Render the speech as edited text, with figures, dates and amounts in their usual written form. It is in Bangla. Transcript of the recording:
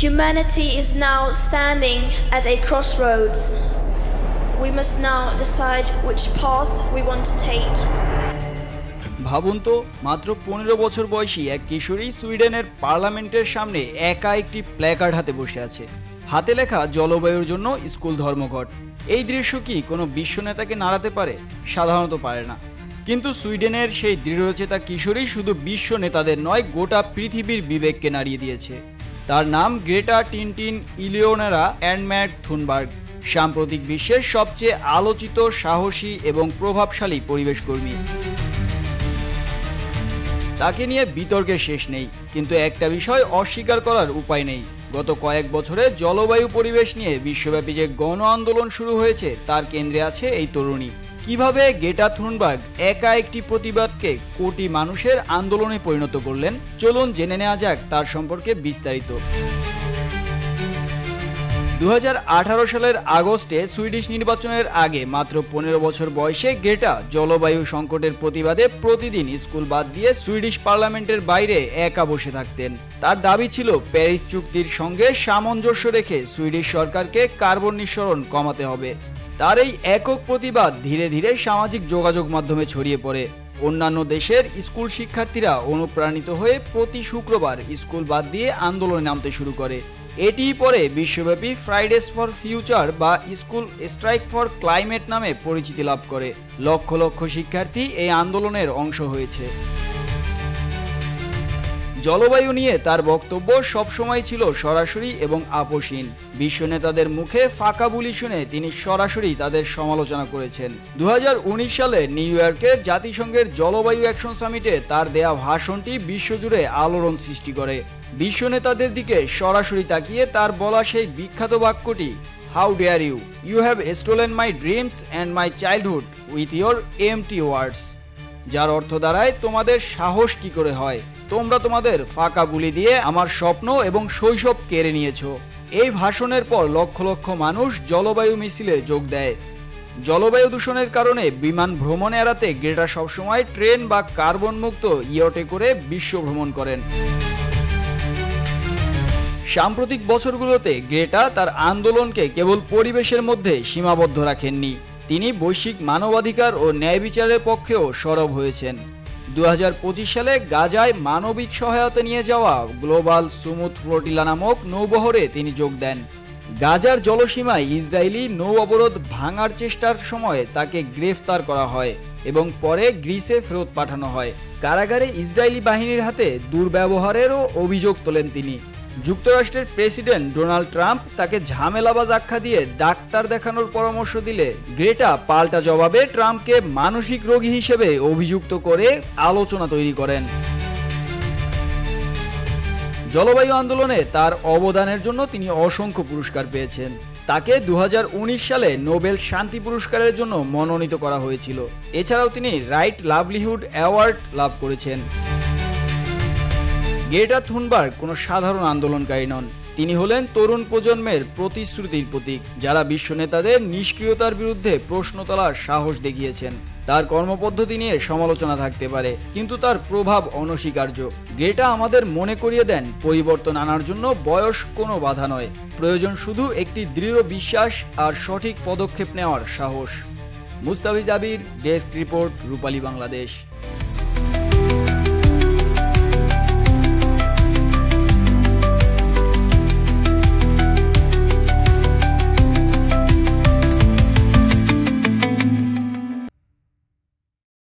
Humanity is now standing at a crossroads. We must now decide which path we want to take. ভাবুন তো, মাত্র 15 বছর বয়সী এক কিশোরী সুইডেনের পার্লামেন্টের সামনে একা একটি প্ল্যাকার্ড হাতে বসে আছে। হাতে লেখা জলবায়ুর জন্য স্কুল ধর্মঘট। এই দৃশ্য কি কোনো বিশ্ব নেতাকে নাড়াতে পারে? সাধারণত পারে না। কিন্তু সুইডেনের সেই দৃঢ়চেতা কিশোরী শুধু বিশ্ব নেতাদের নয়, গোটা পৃথিবীর বিবেককে নাড়িয়ে দিয়েছে। তার নাম গ্রেটা টিনটিন ইলিওনেরা এনম্যাট থুনবার্গ, সাম্প্রতিক বিশ্বের সবচেয়ে আলোচিত, সাহসী এবং প্রভাবশালী পরিবেশকর্মী। তাকে নিয়ে বিতর্কের শেষ নেই, কিন্তু একটা বিষয় অস্বীকার করার উপায় নেই। গত কয়েক বছরে জলবায়ু পরিবেশ নিয়ে বিশ্বব্যাপী যে গণ আন্দোলন শুরু হয়েছে তার কেন্দ্রে আছে এই তরুণী। কিভাবে গ্রেটা থুনবার্গ একা একটি প্রতিবাদকে কোটি মানুষের আন্দোলনে পরিণত করলেন, চলুন জেনে নেওয়া যাক তার সম্পর্কে বিস্তারিত। 2018 সালের আগস্টে সুইডিশ নির্বাচনের আগে মাত্র 15 বছর বয়সে গ্রেটা জলবায়ু সংকটের প্রতিবাদে প্রতিদিন স্কুল বাদ দিয়ে সুইডিশ পার্লামেন্টের বাইরে একা বসে থাকতেন। তার দাবি ছিল প্যারিস চুক্তির সঙ্গে সামঞ্জস্য রেখে সুইডিশ সরকারকে কার্বন নিঃসরণ কমাতে হবে। তার এই একক প্রতিবাদ ধীরে ধীরে সামাজিক যোগাযোগ মাধ্যমে ছড়িয়ে পড়ে। অন্যান্য দেশের স্কুল শিক্ষার্থীরা অনুপ্রাণিত হয়ে প্রতি শুক্রবার স্কুল বাদ দিয়ে আন্দোলনে নামতে শুরু করে। এটিই পরে বিশ্বব্যাপী ফ্রাইডেজ ফর ফিউচার বা স্কুল স্ট্রাইক ফর ক্লাইমেট নামে পরিচিতি লাভ করে। লক্ষ লক্ষ শিক্ষার্থী এই আন্দোলনের অংশ হয়েছে। জলবায়ু নিয়ে তার বক্তব্য সবসময় ছিল সরাসরি এবং আপোষহীন। বিশ্ব নেতাদের মুখে ফাঁকা বুলি শুনে তিনি সরাসরি তাদের সমালোচনা করেছেন। 2019 সালে নিউ ইয়র্কের জাতিসংঘের জলবায়ু অ্যাকশন সামিটে তার দেয়া ভাষণটি বিশ্বজুড়ে আলোড়ন সৃষ্টি করে। বিশ্ব নেতাদের দিকে সরাসরি তাকিয়ে তার বলা সেই বিখ্যাত বাক্যটি, how dare you, you have stolen my dreams and my childhood with your empty words, যার অর্থ দাঁড়ায়, তোমাদের সাহস কি করে হয়, তোমরা তোমাদের ফাঁকা বুলি দিয়ে আমার স্বপ্ন এবং শৈশব কেড়ে নিয়েছো। এই ভাষণের পর লক্ষ লক্ষ মানুষ জলবায়ু মিছিলে যোগ দেয়। জলবায়ু দূষণের কারণে বিমান ভ্রমণ এড়াতে গ্রেটা সবসময় ট্রেন বা কার্বন মুক্ত ইয়টে করে বিশ্ব ভ্রমণ করেন। সাম্প্রতিক বছরগুলোতে গ্রেটা তার আন্দোলনকে কেবল পরিবেশের মধ্যে সীমাবদ্ধ রাখেননি, তিনি বৈশ্বিক মানবাধিকার ও ন্যায় বিচারের পক্ষেও সরব হয়েছেন। 2025 সালে গাজায় মানবিক সহায়তা নিয়ে যাওয়া গ্লোবাল সুমুথ ফ্লোটিলা নামক নৌবহরে তিনি যোগ দেন। গাজার জলসীমায় ইসরায়েলি নৌ অবরোধ ভাঙার চেষ্টার সময় তাকে গ্রেফতার করা হয় এবং পরে গ্রিসে ফেরত পাঠানো হয়। কারাগারে ইসরায়েলি বাহিনীর হাতে দুর্ব্যবহারেরও অভিযোগ তোলেন তিনি। যুক্তরাষ্ট্রের প্রেসিডেন্ট ডোনাল্ড ট্রাম্প তাকে ঝামেলাবাজ আখ্যা দিয়ে ডাক্তার দেখানোর পরামর্শ দিলে গ্রেটা পাল্টা জবাবে ট্রাম্পকে মানসিক রোগী হিসেবে অভিযুক্ত করে আলোচনা তৈরি করেন। জলবায়ু আন্দোলনে তার অবদানের জন্য তিনি অসংখ্য পুরস্কার পেয়েছেন। তাকে 2019 সালে নোবেল শান্তি পুরস্কারের জন্য মনোনীত করা হয়েছিল। এছাড়াও তিনি রাইট লাভলিহুড অ্যাওয়ার্ড লাভ করেছেন। গ্রেটা থুনবার্গ কোনো সাধারণ আন্দোলনকারী নন, তিনি হলেন তরুণ প্রজন্মের প্রতিশ্রুতির প্রতীক, যারা বিশ্ব নেতাদের নিষ্ক্রিয়তার বিরুদ্ধে প্রশ্ন তোলার সাহস দেখিয়েছেন। তার কর্মপদ্ধতি নিয়ে সমালোচনা থাকতে পারে, কিন্তু তার প্রভাব অনস্বীকার্য। গ্রেটা আমাদের মনে করিয়ে দেন, পরিবর্তন আনার জন্য বয়স কোনো বাধা নয়, প্রয়োজন শুধু একটি দৃঢ় বিশ্বাস আর সঠিক পদক্ষেপ নেওয়ার সাহস। মুস্তাফিজ আবির, ডেস্ক রিপোর্ট, রূপালী বাংলাদেশ।